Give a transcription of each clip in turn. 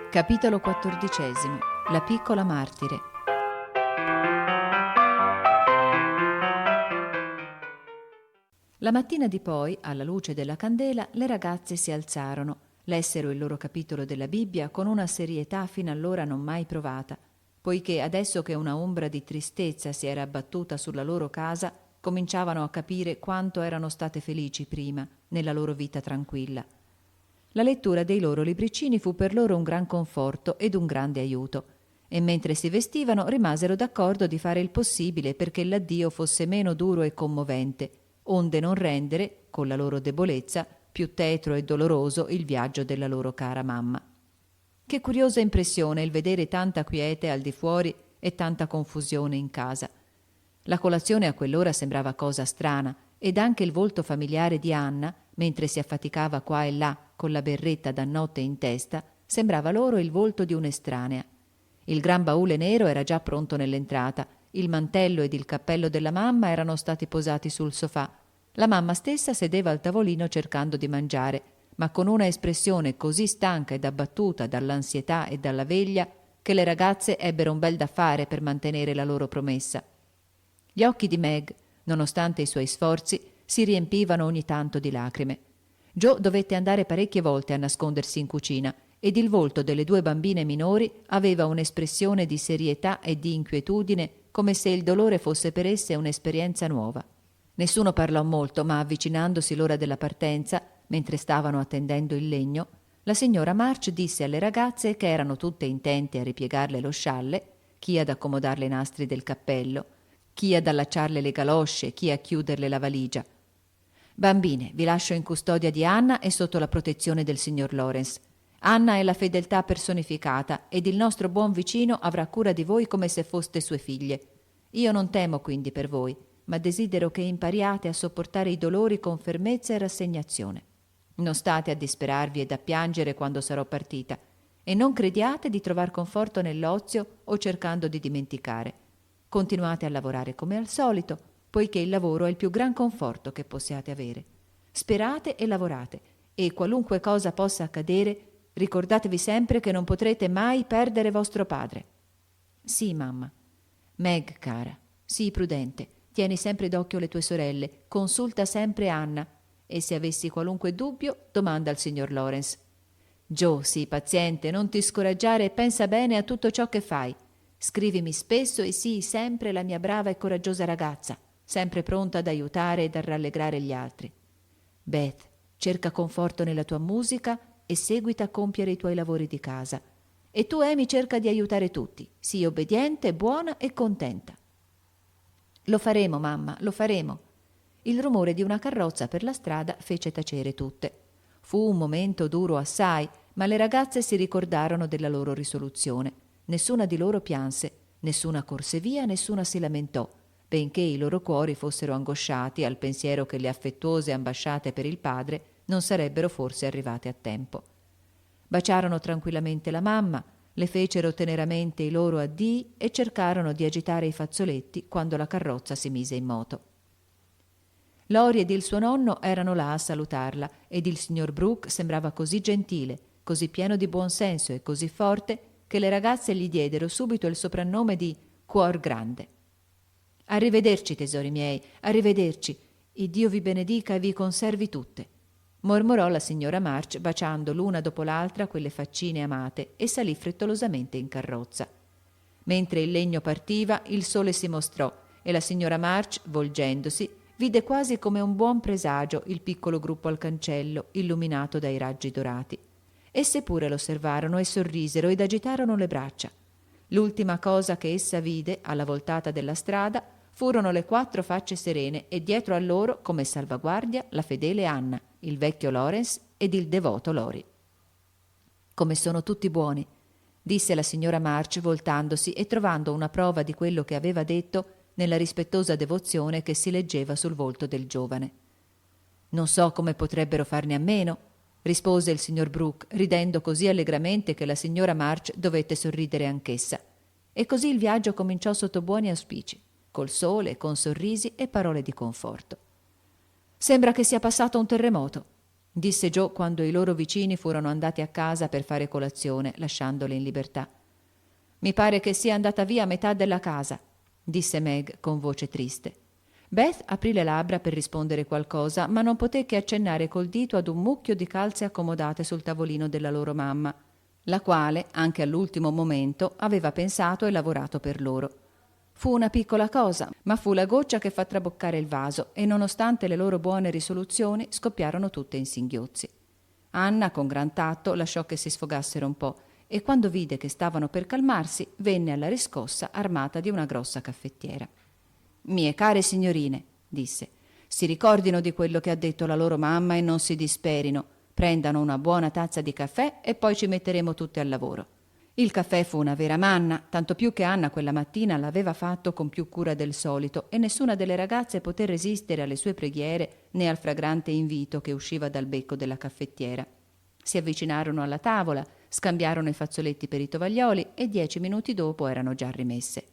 Capitolo 14. La piccola martire. La mattina di poi, alla luce della candela, le ragazze si alzarono, lessero il loro capitolo della Bibbia con una serietà fino allora non mai provata, poiché adesso che una ombra di tristezza si era abbattuta sulla loro casa, cominciavano a capire quanto erano state felici prima, nella loro vita tranquilla. La lettura dei loro libricini fu per loro un gran conforto ed un grande aiuto, e mentre si vestivano rimasero d'accordo di fare il possibile perché l'addio fosse meno duro e commovente, onde non rendere, con la loro debolezza, più tetro e doloroso il viaggio della loro cara mamma. Che curiosa impressione il vedere tanta quiete al di fuori e tanta confusione in casa. La colazione a quell'ora sembrava cosa strana, ed anche il volto familiare di Anna, mentre si affaticava qua e là con la berretta da notte in testa, sembrava loro il volto di un'estranea. Il gran baule nero era già pronto nell'entrata, il mantello ed il cappello della mamma erano stati posati sul sofà. La mamma stessa sedeva al tavolino cercando di mangiare, ma con una espressione così stanca ed abbattuta dall'ansietà e dalla veglia che le ragazze ebbero un bel da fare per mantenere la loro promessa. Gli occhi di Meg, nonostante i suoi sforzi, si riempivano ogni tanto di lacrime. Joe dovette andare parecchie volte a nascondersi in cucina ed il volto delle due bambine minori aveva un'espressione di serietà e di inquietudine come se il dolore fosse per esse un'esperienza nuova. Nessuno parlò molto, ma avvicinandosi l'ora della partenza, mentre stavano attendendo il legno, la signora March disse alle ragazze che erano tutte intente a ripiegarle lo scialle, chi ad accomodarle i nastri del cappello, chi ad allacciarle le galosce, chi a chiuderle la valigia. «Bambine, vi lascio in custodia di Anna e sotto la protezione del signor Lawrence. Anna è la fedeltà personificata ed il nostro buon vicino avrà cura di voi come se foste sue figlie. Io non temo quindi per voi, ma desidero che impariate a sopportare i dolori con fermezza e rassegnazione. Non state a disperarvi ed a piangere quando sarò partita, e non crediate di trovar conforto nell'ozio o cercando di dimenticare. Continuate a lavorare come al solito, poiché il lavoro è il più gran conforto che possiate avere. Sperate e lavorate, e qualunque cosa possa accadere, ricordatevi sempre che non potrete mai perdere vostro padre. Sì, mamma. Meg, cara, sii prudente, tieni sempre d'occhio le tue sorelle, consulta sempre Anna, e se avessi qualunque dubbio, domanda al signor Lawrence. Joe, sii paziente, non ti scoraggiare e pensa bene a tutto ciò che fai. Scrivimi spesso e sii sempre la mia brava e coraggiosa ragazza, sempre pronta ad aiutare ed a rallegrare gli altri. Beth, cerca conforto nella tua musica e seguita a compiere i tuoi lavori di casa. E tu, Amy, cerca di aiutare tutti. Sii obbediente, buona e contenta. Lo faremo, mamma, lo faremo. Il rumore di una carrozza per la strada fece tacere tutte. Fu un momento duro assai, ma le ragazze si ricordarono della loro risoluzione. Nessuna di loro pianse, nessuna corse via, nessuna si lamentò, benché i loro cuori fossero angosciati al pensiero che le affettuose ambasciate per il padre non sarebbero forse arrivate a tempo. Baciarono tranquillamente la mamma, le fecero teneramente i loro addii e cercarono di agitare i fazzoletti quando la carrozza si mise in moto. Lori ed il suo nonno erano là a salutarla ed il signor Brooke sembrava così gentile, così pieno di buon senso e così forte che le ragazze gli diedero subito il soprannome di Cuor Grande. «Arrivederci, tesori miei, arrivederci. Il Dio vi benedica e vi conservi tutte», mormorò la signora March baciando l'una dopo l'altra quelle faccine amate e salì frettolosamente in carrozza. Mentre il legno partiva, il sole si mostrò e la signora March, volgendosi, vide quasi come un buon presagio il piccolo gruppo al cancello, illuminato dai raggi dorati. Esse pure lo osservarono e sorrisero ed agitarono le braccia. L'ultima cosa che essa vide, alla voltata della strada, furono le 4 facce serene e dietro a loro, come salvaguardia, la fedele Anna, il vecchio Lawrence ed il devoto Lori. «Come sono tutti buoni», disse la signora March voltandosi e trovando una prova di quello che aveva detto nella rispettosa devozione che si leggeva sul volto del giovane. «Non so come potrebbero farne a meno», rispose il signor Brooke, ridendo così allegramente che la signora March dovette sorridere anch'essa. E così il viaggio cominciò sotto buoni auspici, col sole, con sorrisi e parole di conforto. «Sembra che sia passato un terremoto», disse Joe quando i loro vicini furono andati a casa per fare colazione, lasciandole in libertà. Mi pare che sia andata via metà della casa, disse Meg con voce triste. Beth aprì le labbra per rispondere qualcosa, ma non poté che accennare col dito ad un mucchio di calze accomodate sul tavolino della loro mamma, la quale, anche all'ultimo momento, aveva pensato e lavorato per loro. Fu una piccola cosa, ma fu la goccia che fa traboccare il vaso e, nonostante le loro buone risoluzioni, scoppiarono tutte in singhiozzi. Anna, con gran tatto, lasciò che si sfogassero un po' e quando vide che stavano per calmarsi, venne alla riscossa armata di una grossa caffettiera. «Mie care signorine», disse, «si ricordino di quello che ha detto la loro mamma e non si disperino. Prendano una buona tazza di caffè e poi ci metteremo tutte al lavoro». Il caffè fu una vera manna, tanto più che Anna quella mattina l'aveva fatto con più cura del solito e nessuna delle ragazze poté resistere alle sue preghiere né al fragrante invito che usciva dal becco della caffettiera. Si avvicinarono alla tavola, scambiarono i fazzoletti per i tovaglioli e 10 minuti dopo erano già rimesse.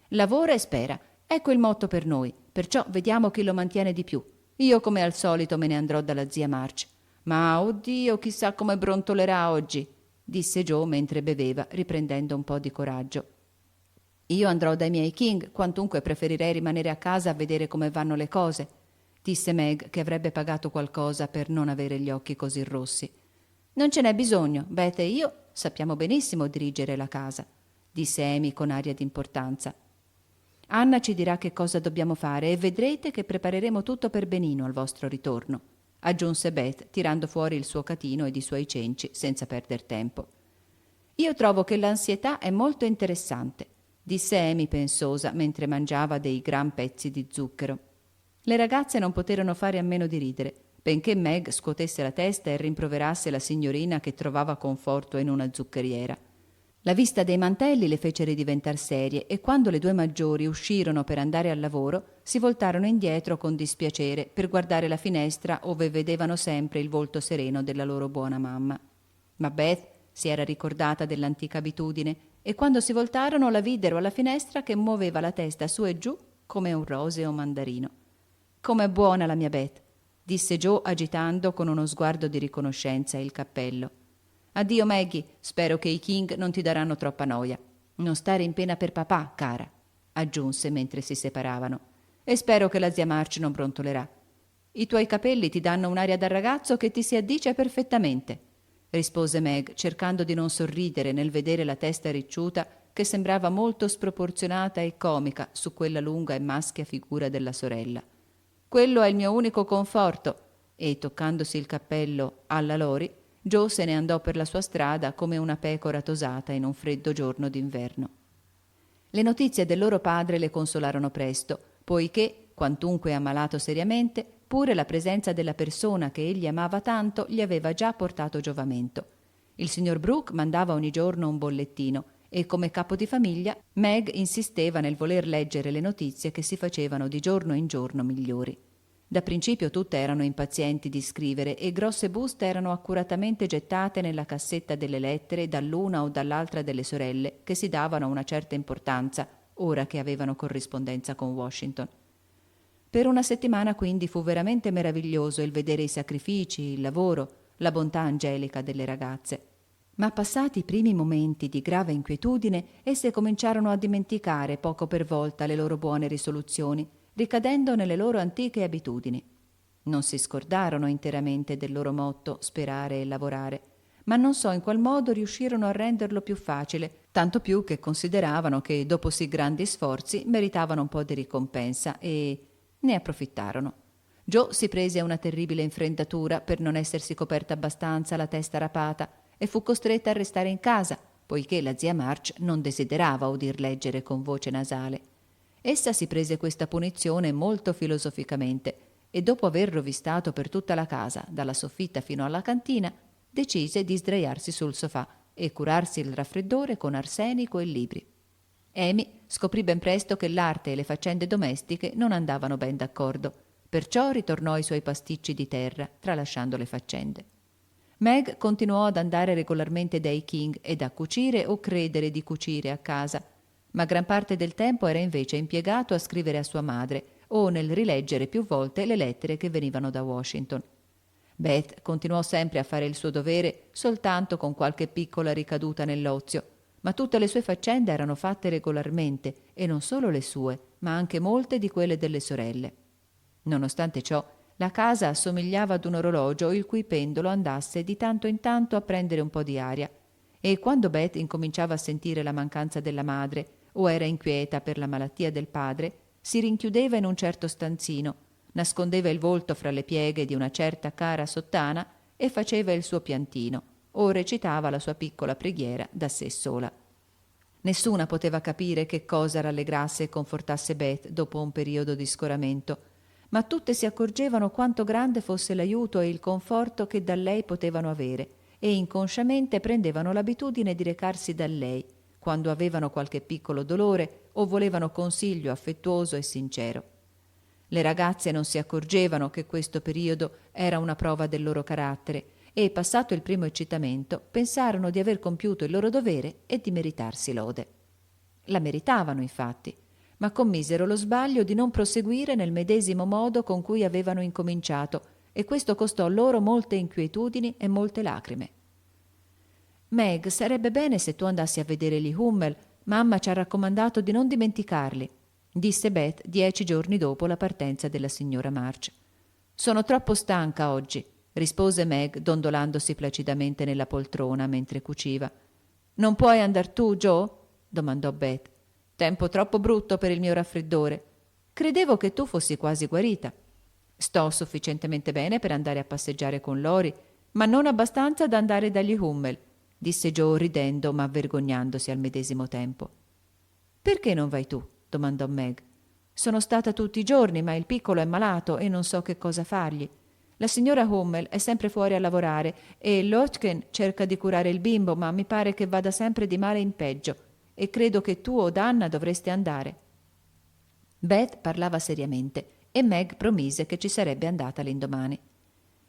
«Lavora e spera, ecco il motto per noi, perciò vediamo chi lo mantiene di più. Io come al solito me ne andrò dalla zia March. Ma, oddio, chissà come brontolerà oggi», disse Joe mentre beveva, riprendendo un po' di coraggio. «Io andrò dai miei King, quantunque preferirei rimanere a casa a vedere come vanno le cose», disse Meg, che avrebbe pagato qualcosa per non avere gli occhi così rossi. «Non ce n'è bisogno, Beth e io sappiamo benissimo dirigere la casa», disse Amy con aria d'importanza. «Anna ci dirà che cosa dobbiamo fare e vedrete che prepareremo tutto per benino al vostro ritorno», aggiunse Beth, tirando fuori il suo catino ed i suoi cenci senza perder tempo. «Io trovo che l'ansietà è molto interessante», disse Amy pensosa mentre mangiava dei gran pezzi di zucchero. Le ragazze non poterono fare a meno di ridere, benché Meg scuotesse la testa e rimproverasse la signorina che trovava conforto in una zuccheriera. La vista dei mantelli le fece ridiventar serie e quando le due maggiori uscirono per andare al lavoro si voltarono indietro con dispiacere per guardare la finestra ove vedevano sempre il volto sereno della loro buona mamma. Ma Beth si era ricordata dell'antica abitudine e quando si voltarono la videro alla finestra che muoveva la testa su e giù come un roseo mandarino. «Com'è buona la mia Beth», disse Joe agitando con uno sguardo di riconoscenza il cappello. «Addio Maggie, spero che i King non ti daranno troppa noia. Non stare in pena per papà, cara», aggiunse mentre si separavano. «E spero che la zia March non brontolerà. I tuoi capelli ti danno un'aria da ragazzo che ti si addice perfettamente», rispose Meg, cercando di non sorridere nel vedere la testa ricciuta che sembrava molto sproporzionata e comica su quella lunga e maschia figura della sorella. «Quello è il mio unico conforto», e toccandosi il cappello alla Lori, Joe se ne andò per la sua strada come una pecora tosata in un freddo giorno d'inverno. Le notizie del loro padre le consolarono presto, poiché, quantunque ammalato seriamente, pure la presenza della persona che egli amava tanto gli aveva già portato giovamento. Il signor Brooke mandava ogni giorno un bollettino e, come capo di famiglia, Meg insisteva nel voler leggere le notizie che si facevano di giorno in giorno migliori. Da principio tutte erano impazienti di scrivere e grosse buste erano accuratamente gettate nella cassetta delle lettere dall'una o dall'altra delle sorelle che si davano una certa importanza ora che avevano corrispondenza con Washington. Per una settimana quindi fu veramente meraviglioso il vedere i sacrifici, il lavoro, la bontà angelica delle ragazze. Ma passati i primi momenti di grave inquietudine, esse cominciarono a dimenticare poco per volta le loro buone risoluzioni, ricadendo nelle loro antiche abitudini. Non si scordarono interamente del loro motto sperare e lavorare, ma non so in qual modo riuscirono a renderlo più facile, tanto più che consideravano che dopo sì grandi sforzi meritavano un po' di ricompensa e ne approfittarono. Joe si prese una terribile infreddatura per non essersi coperta abbastanza la testa rapata e fu costretta a restare in casa, poiché la zia March non desiderava udir leggere con voce nasale. Essa si prese questa punizione molto filosoficamente e dopo aver rovistato per tutta la casa, dalla soffitta fino alla cantina, decise di sdraiarsi sul sofà e curarsi il raffreddore con arsenico e libri. Amy scoprì ben presto che l'arte e le faccende domestiche non andavano ben d'accordo, perciò ritornò ai suoi pasticci di terra, tralasciando le faccende. Meg continuò ad andare regolarmente dai King ed a cucire o credere di cucire a casa, ma gran parte del tempo era invece impiegato a scrivere a sua madre o nel rileggere più volte le lettere che venivano da Washington. Beth continuò sempre a fare il suo dovere, soltanto con qualche piccola ricaduta nell'ozio, ma tutte le sue faccende erano fatte regolarmente, e non solo le sue, ma anche molte di quelle delle sorelle. Nonostante ciò, la casa assomigliava ad un orologio il cui pendolo andasse di tanto in tanto a prendere un po' di aria, e quando Beth incominciava a sentire la mancanza della madre o era inquieta per la malattia del padre, si rinchiudeva in un certo stanzino, nascondeva il volto fra le pieghe di una certa cara sottana e faceva il suo piantino o recitava la sua piccola preghiera da sé sola. Nessuna poteva capire che cosa rallegrasse e confortasse Beth dopo un periodo di scoramento, ma tutte si accorgevano quanto grande fosse l'aiuto e il conforto che da lei potevano avere, e inconsciamente prendevano l'abitudine di recarsi da lei quando avevano qualche piccolo dolore o volevano consiglio affettuoso e sincero. Le ragazze non si accorgevano che questo periodo era una prova del loro carattere e, passato il primo eccitamento, pensarono di aver compiuto il loro dovere e di meritarsi lode. La meritavano, infatti, ma commisero lo sbaglio di non proseguire nel medesimo modo con cui avevano incominciato, e questo costò loro molte inquietudini e molte lacrime. Meg, sarebbe bene se tu andassi a vedere gli Hummel. Mamma ci ha raccomandato di non dimenticarli, disse Beth 10 giorni dopo la partenza della signora March. Sono troppo stanca oggi, rispose Meg dondolandosi placidamente nella poltrona mentre cuciva. Non puoi andar tu, Joe? Domandò Beth. Tempo troppo brutto per il mio raffreddore. Credevo che tu fossi quasi guarita. Sto sufficientemente bene per andare a passeggiare con Lori, ma non abbastanza da andare dagli Hummel, disse Joe ridendo ma vergognandosi al medesimo tempo. Perché non vai tu? Domandò Meg. Sono stata tutti i giorni, ma il piccolo è malato e non so che cosa fargli. La signora Hummel è sempre fuori a lavorare e Lotken cerca di curare il bimbo, ma mi pare che vada sempre di male in peggio, e credo che tu o Anna dovreste andare. Beth parlava seriamente e Meg promise che ci sarebbe andata l'indomani.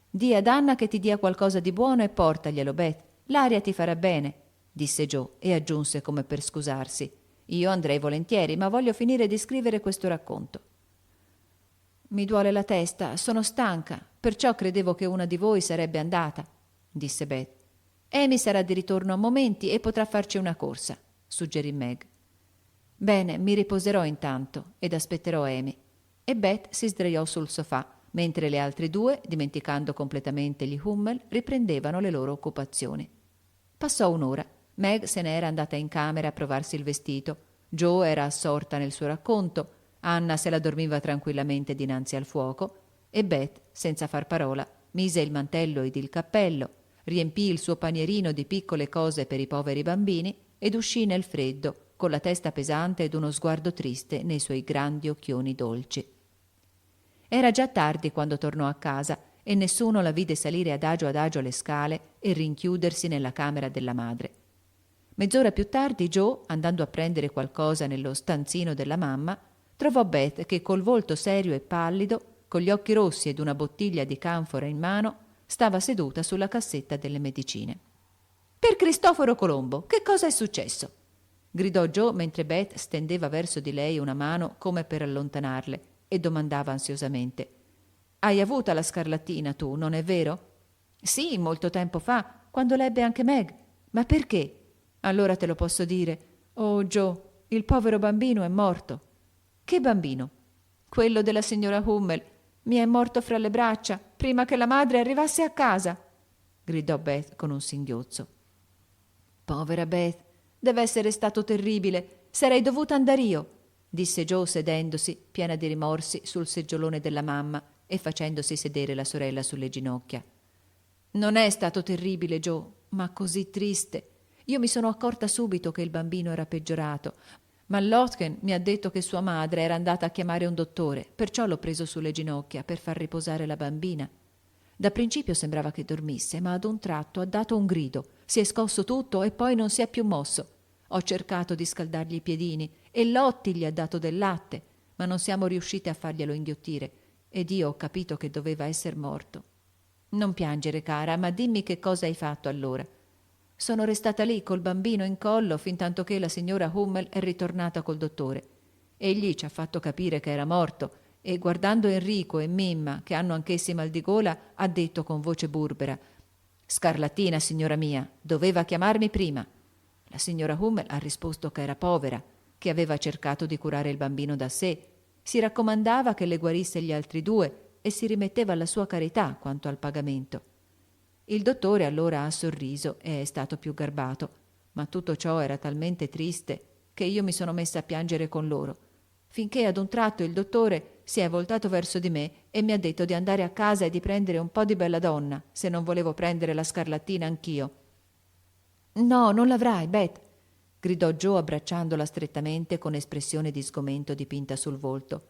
Di ad Anna che ti dia qualcosa di buono e portaglielo, Beth. L'aria ti farà bene, disse Joe e aggiunse come per scusarsi. Io andrei volentieri, ma voglio finire di scrivere questo racconto. Mi duole la testa, sono stanca, perciò credevo che una di voi sarebbe andata, disse Beth. Amy sarà di ritorno a momenti e potrà farci una corsa, suggerì Meg. Bene, mi riposerò intanto ed aspetterò Amy. E Beth si sdraiò sul sofà, mentre le altre due, dimenticando completamente gli Hummel, riprendevano le loro occupazioni. Passò un'ora. Meg se ne era andata in camera a provarsi il vestito. Joe era assorta nel suo racconto. Anna se la dormiva tranquillamente dinanzi al fuoco. E Beth, senza far parola, mise il mantello ed il cappello, riempì il suo panierino di piccole cose per i poveri bambini ed uscì nel freddo, con la testa pesante ed uno sguardo triste nei suoi grandi occhioni dolci. Era già tardi quando tornò a casa e nessuno la vide salire adagio le scale e rinchiudersi nella camera della madre. Mezz'ora più tardi Joe, andando a prendere qualcosa nello stanzino della mamma, trovò Beth che col volto serio e pallido, con gli occhi rossi ed una bottiglia di canfora in mano, stava seduta sulla cassetta delle medicine. «Per Cristoforo Colombo, che cosa è successo?» gridò Joe mentre Beth stendeva verso di lei una mano come per allontanarle e domandava ansiosamente. «Hai avuta la scarlattina tu, non è vero?» «Sì, molto tempo fa, quando l'ebbe anche Meg. Ma perché?» «Allora te lo posso dire. Oh, Joe, il povero bambino è morto». «Che bambino?» «Quello della signora Hummel. Mi è morto fra le braccia, prima che la madre arrivasse a casa», gridò Beth con un singhiozzo. «Povera Beth, deve essere stato terribile. Sarei dovuta andare io», disse Joe sedendosi, piena di rimorsi, sul seggiolone della mamma e facendosi sedere la sorella sulle ginocchia. «Non è stato terribile, Joe, ma così triste. Io mi sono accorta subito che il bambino era peggiorato, ma Lotken mi ha detto che sua madre era andata a chiamare un dottore, perciò l'ho preso sulle ginocchia per far riposare la bambina. Da principio sembrava che dormisse, ma ad un tratto ha dato un grido, si è scosso tutto e poi non si è più mosso. Ho cercato di scaldargli i piedini e Lotti gli ha dato del latte, ma non siamo riusciti a farglielo inghiottire ed io ho capito che doveva essere morto. Non piangere, cara, ma dimmi che cosa hai fatto allora. Sono restata lì col bambino in collo fintanto che la signora Hummel è ritornata col dottore. Egli ci ha fatto capire che era morto e guardando Enrico e Mimma, che hanno anch'essi mal di gola, ha detto con voce burbera: «Scarlattina, signora mia, doveva chiamarmi prima». La signora Hummel ha risposto che era povera, che aveva cercato di curare il bambino da sé, si raccomandava che le guarisse gli altri due e si rimetteva alla sua carità quanto al pagamento. Il dottore allora ha sorriso e è stato più garbato, ma tutto ciò era talmente triste che io mi sono messa a piangere con loro, finché ad un tratto il dottore si è voltato verso di me e mi ha detto di andare a casa e di prendere un po' di belladonna, se non volevo prendere la scarlattina anch'io. «No, non l'avrai, Beth», gridò Joe abbracciandola strettamente con espressione di sgomento dipinta sul volto.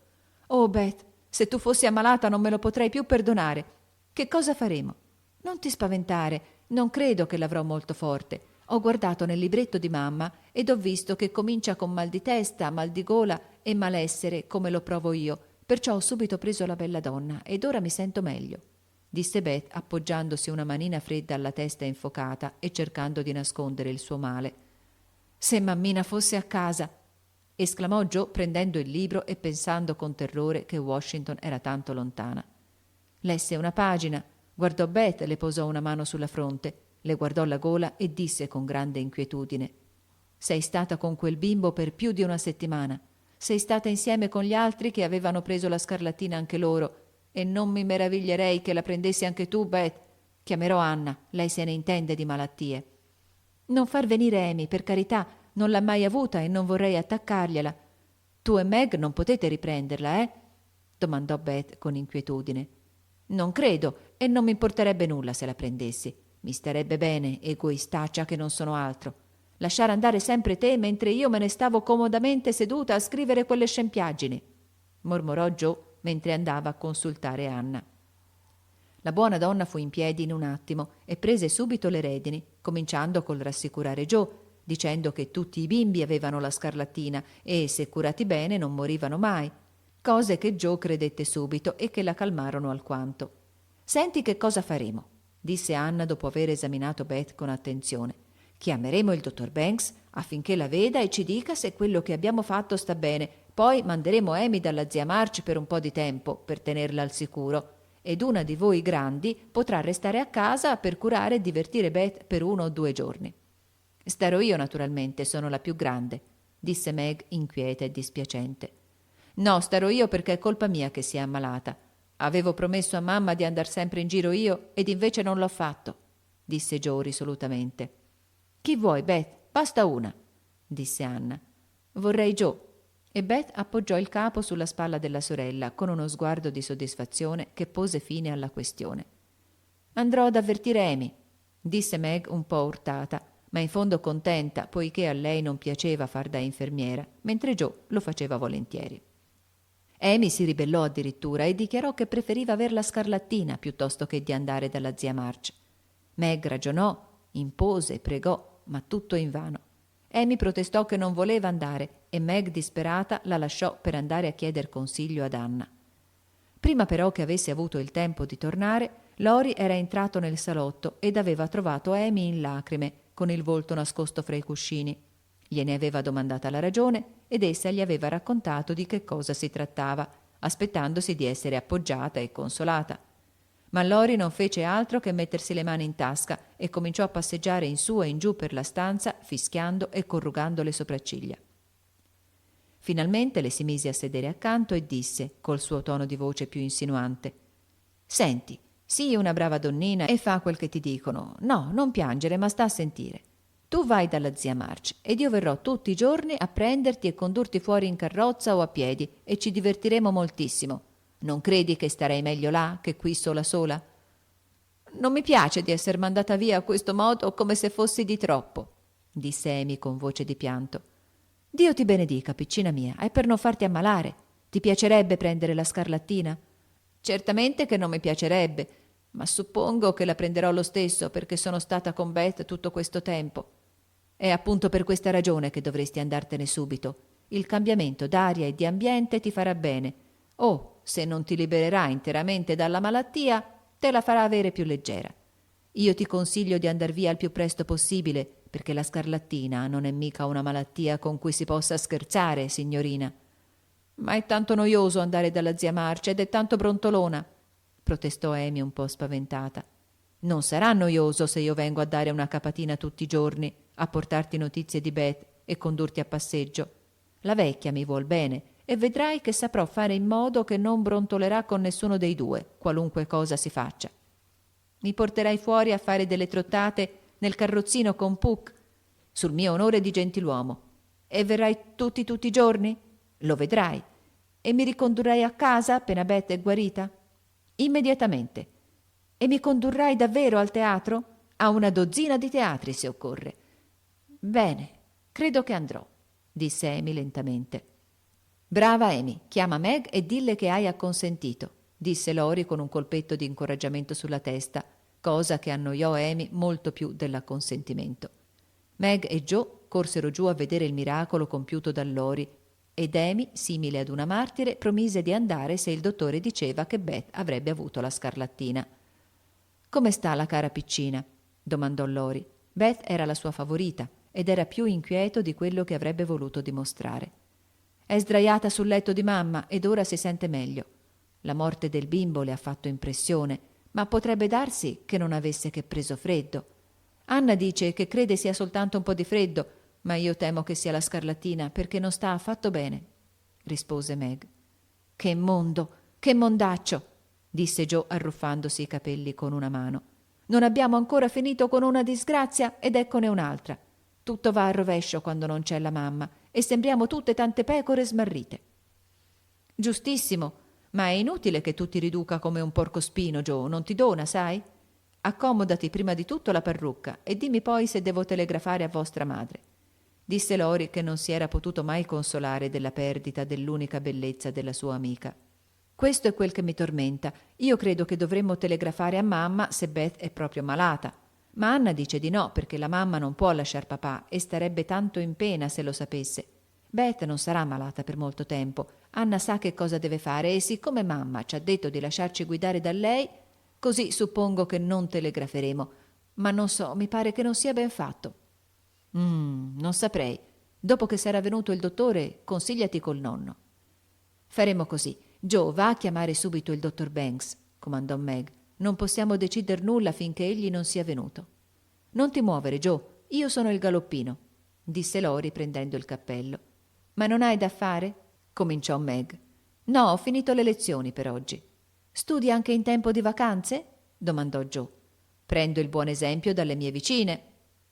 «Oh, Beth, se tu fossi ammalata non me lo potrei più perdonare. Che cosa faremo?» «Non ti spaventare, non credo che l'avrò molto forte. Ho guardato nel libretto di mamma ed ho visto che comincia con mal di testa, mal di gola e malessere come lo provo io, perciò ho subito preso la belladonna ed ora mi sento meglio», disse Beth appoggiandosi una manina fredda alla testa infocata e cercando di nascondere il suo male. «Se mammina fosse a casa!» esclamò Joe prendendo il libro e pensando con terrore che Washington era tanto lontana. Lesse una pagina, guardò Beth, le posò una mano sulla fronte, le guardò la gola e disse con grande inquietudine: «Sei stata con quel bimbo per più di una settimana. Sei stata insieme con gli altri che avevano preso la scarlattina anche loro, e non mi meraviglierei che la prendessi anche tu, Beth. Chiamerò Anna, lei se ne intende di malattie». «Non far venire Amy, per carità, non l'ha mai avuta e non vorrei attaccargliela. Tu e Meg non potete riprenderla, eh?» domandò Beth con inquietudine. «Non credo, e non mi importerebbe nulla se la prendessi. Mi starebbe bene, egoistaccia che non sono altro. Lasciare andare sempre te mentre io me ne stavo comodamente seduta a scrivere quelle scempiaggini», mormorò Joe mentre andava a consultare Anna. La buona donna fu in piedi in un attimo e prese subito le redini, cominciando col rassicurare Joe, dicendo che tutti i bimbi avevano la scarlattina e, se curati bene, non morivano mai, cose che Joe credette subito e che la calmarono alquanto. «Senti che cosa faremo», disse Anna dopo aver esaminato Beth con attenzione. «Chiameremo il dottor Banks affinché la veda e ci dica se quello che abbiamo fatto sta bene. Poi manderemo Amy dalla zia March per un po' di tempo, per tenerla al sicuro, ed una di voi grandi potrà restare a casa per curare e divertire Beth per 1 o 2 giorni. «Starò io, naturalmente, sono la più grande», disse Meg inquieta e dispiacente. «No, starò io perché è colpa mia che si è ammalata. Avevo promesso a mamma di andar sempre in giro io ed invece non l'ho fatto», disse Joe risolutamente. «Chi vuoi, Beth? Basta una», disse Anna. «Vorrei Joe». E Beth appoggiò il capo sulla spalla della sorella con uno sguardo di soddisfazione che pose fine alla questione. «Andrò ad avvertire Amy», disse Meg un po' urtata, ma in fondo contenta, poiché a lei non piaceva far da infermiera, mentre Joe lo faceva volentieri. Amy si ribellò addirittura e dichiarò che preferiva aver la scarlattina piuttosto che di andare dalla zia March. Meg ragionò, impose, pregò, ma tutto invano. Amy protestò che non voleva andare e Meg, disperata, la lasciò per andare a chieder consiglio ad Anna. Prima però che avesse avuto il tempo di tornare, Lori era entrato nel salotto ed aveva trovato Amy in lacrime, con il volto nascosto fra i cuscini. Gliene aveva domandata la ragione ed essa gli aveva raccontato di che cosa si trattava, aspettandosi di essere appoggiata e consolata. Ma Lori non fece altro che mettersi le mani in tasca e cominciò a passeggiare in su e in giù per la stanza, fischiando e corrugando le sopracciglia. Finalmente le si mise a sedere accanto e disse, col suo tono di voce più insinuante: «Senti, sii una brava donnina e fa quel che ti dicono. No, non piangere, ma sta a sentire. Tu vai dalla zia March ed io verrò tutti i giorni a prenderti e condurti fuori in carrozza o a piedi e ci divertiremo moltissimo. Non credi che starei meglio là che qui sola sola?» «Non mi piace di essere mandata via a questo modo come se fossi di troppo», disse Amy con voce di pianto. «Dio ti benedica, piccina mia, è per non farti ammalare. Ti piacerebbe prendere la scarlattina?» «Certamente che non mi piacerebbe, ma suppongo che la prenderò lo stesso perché sono stata con Beth tutto questo tempo. È appunto per questa ragione che dovresti andartene subito. Il cambiamento d'aria e di ambiente ti farà bene. O, se non ti libererà interamente dalla malattia, te la farà avere più leggera. Io ti consiglio di andar via il più presto possibile, perché la scarlattina non è mica una malattia con cui si possa scherzare, signorina». Ma è tanto noioso andare dalla zia Marcia ed è tanto brontolona, protestò Amy un po' spaventata. Non sarà noioso se io vengo a dare una capatina tutti i giorni, a portarti notizie di Beth e condurti a passeggio. La vecchia mi vuol bene e vedrai che saprò fare in modo che non brontolerà con nessuno dei due, qualunque cosa si faccia. Mi porterai fuori a fare delle trottate nel carrozzino con Puck, sul mio onore di gentiluomo, e verrai tutti i giorni? Lo vedrai. E mi ricondurrai a casa appena Beth è guarita? Immediatamente. E mi condurrai davvero al teatro? A una dozzina di teatri, se occorre. Bene, credo che andrò, disse Amy lentamente. Brava Amy, chiama Meg e dille che hai acconsentito, disse Lori con un colpetto di incoraggiamento sulla testa, cosa che annoiò Amy molto più dell'acconsentimento. Meg e Joe corsero giù a vedere il miracolo compiuto da Lori ed Amy, simile ad una martire, promise di andare se il dottore diceva che Beth avrebbe avuto la scarlattina. «Come sta la cara piccina?» domandò Lori. Beth era la sua favorita ed era più inquieto di quello che avrebbe voluto dimostrare. «È sdraiata sul letto di mamma ed ora si sente meglio. La morte del bimbo le ha fatto impressione, ma potrebbe darsi che non avesse che preso freddo. Anna dice che crede sia soltanto un po' di freddo, ma io temo che sia la scarlattina perché non sta affatto bene», rispose Meg. «Che mondo, che mondaccio!» disse Joe arruffandosi i capelli con una mano. «Non abbiamo ancora finito con una disgrazia ed eccone un'altra. Tutto va a rovescio quando non c'è la mamma e sembriamo tutte tante pecore smarrite». «Giustissimo, ma è inutile che tu ti riduca come un porcospino, Joe, non ti dona, sai? Accomodati prima di tutto la parrucca e dimmi poi se devo telegrafare a vostra madre», disse Lori, che non si era potuto mai consolare della perdita dell'unica bellezza della sua amica. «Questo è quel che mi tormenta. Io credo che dovremmo telegrafare a mamma se Beth è proprio malata. Ma Anna dice di no, perché la mamma non può lasciar papà e starebbe tanto in pena se lo sapesse. Beth non sarà malata per molto tempo. Anna sa che cosa deve fare e siccome mamma ci ha detto di lasciarci guidare da lei, così suppongo che non telegraferemo. Ma non so, mi pare che non sia ben fatto». Non saprei. Dopo che sarà venuto il dottore, consigliati col nonno». «Faremo così. Joe, va a chiamare subito il dottor Banks», comandò Meg. «Non possiamo decider nulla finché egli non sia venuto». «Non ti muovere, Joe. Io sono il galoppino», disse Lori prendendo il cappello. «Ma non hai da fare?» cominciò Meg. «No, ho finito le lezioni per oggi». «Studi anche in tempo di vacanze?» domandò Joe. «Prendo il buon esempio dalle mie vicine»,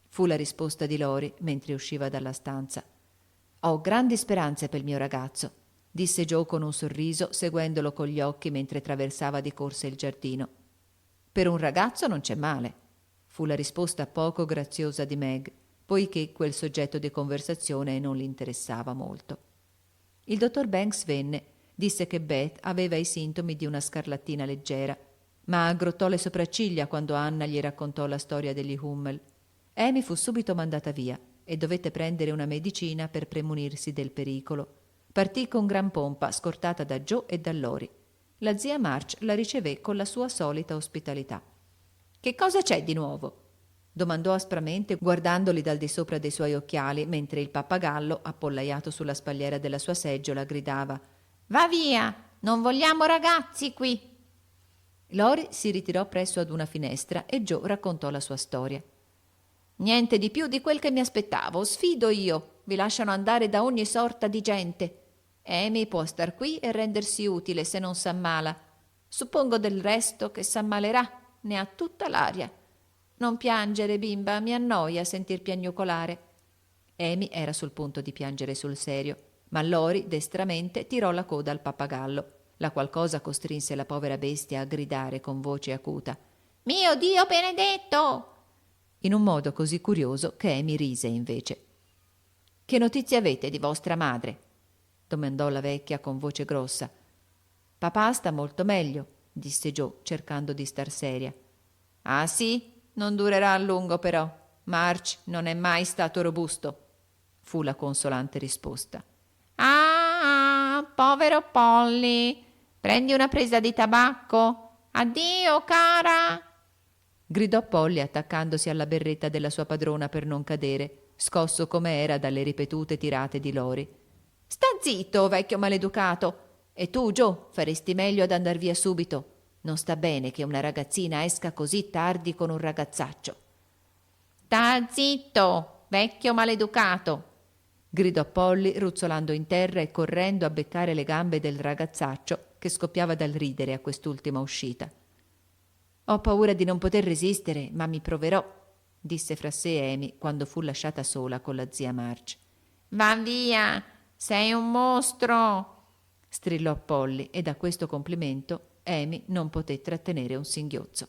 fu la risposta di Lori mentre usciva dalla stanza. «Ho grandi speranze per il mio ragazzo», disse Joe con un sorriso, seguendolo con gli occhi mentre traversava di corsa il giardino. «Per un ragazzo non c'è male», fu la risposta poco graziosa di Meg, poiché quel soggetto di conversazione non li interessava molto. Il dottor Banks venne, disse che Beth aveva i sintomi di una scarlattina leggera, ma aggrottò le sopracciglia quando Anna gli raccontò la storia degli Hummel. Amy fu subito mandata via e dovette prendere una medicina per premunirsi del pericolo. Partì con gran pompa, scortata da Joe e da Lori. La zia March la ricevé con la sua solita ospitalità. «Che cosa c'è di nuovo?» domandò aspramente, guardandoli dal di sopra dei suoi occhiali, mentre il pappagallo, appollaiato sulla spalliera della sua seggiola, gridava: «Va via! Non vogliamo ragazzi qui!» Lori si ritirò presso ad una finestra e Joe raccontò la sua storia. «Niente di più di quel che mi aspettavo, sfido io. Vi lasciano andare da ogni sorta di gente. Amy può star qui e rendersi utile se non s'ammala. Suppongo del resto che s'ammalerà, ne ha tutta l'aria. Non piangere, bimba, mi annoia sentir piagnucolare». Amy era sul punto di piangere sul serio, ma Lori destramente tirò la coda al pappagallo, la qual cosa costrinse la povera bestia a gridare con voce acuta: «Mio Dio benedetto!» in un modo così curioso che Amy rise invece. «Che notizie avete di vostra madre?» domandò la vecchia con voce grossa. «Papà sta molto meglio», disse Joe, cercando di star seria. «Ah sì? Non durerà a lungo però. March non è mai stato robusto», fu la consolante risposta. «Ah, povero Polly! Prendi una presa di tabacco? Addio, cara!» gridò Polly attaccandosi alla berretta della sua padrona per non cadere, scosso come era dalle ripetute tirate di Lori. Sta zitto, vecchio maleducato. E tu, Gio, faresti meglio ad andar via subito. Non sta bene che una ragazzina esca così tardi con un ragazzaccio. Sta zitto, vecchio maleducato, gridò Polly ruzzolando in terra e correndo a beccare le gambe del ragazzaccio che scoppiava dal ridere a quest'ultima uscita. Ho paura di non poter resistere, ma mi proverò, disse fra sé Amy quando fu lasciata sola con la zia Marge. Va via, sei un mostro, strillò Polly, e da questo complimento Amy non poté trattenere un singhiozzo.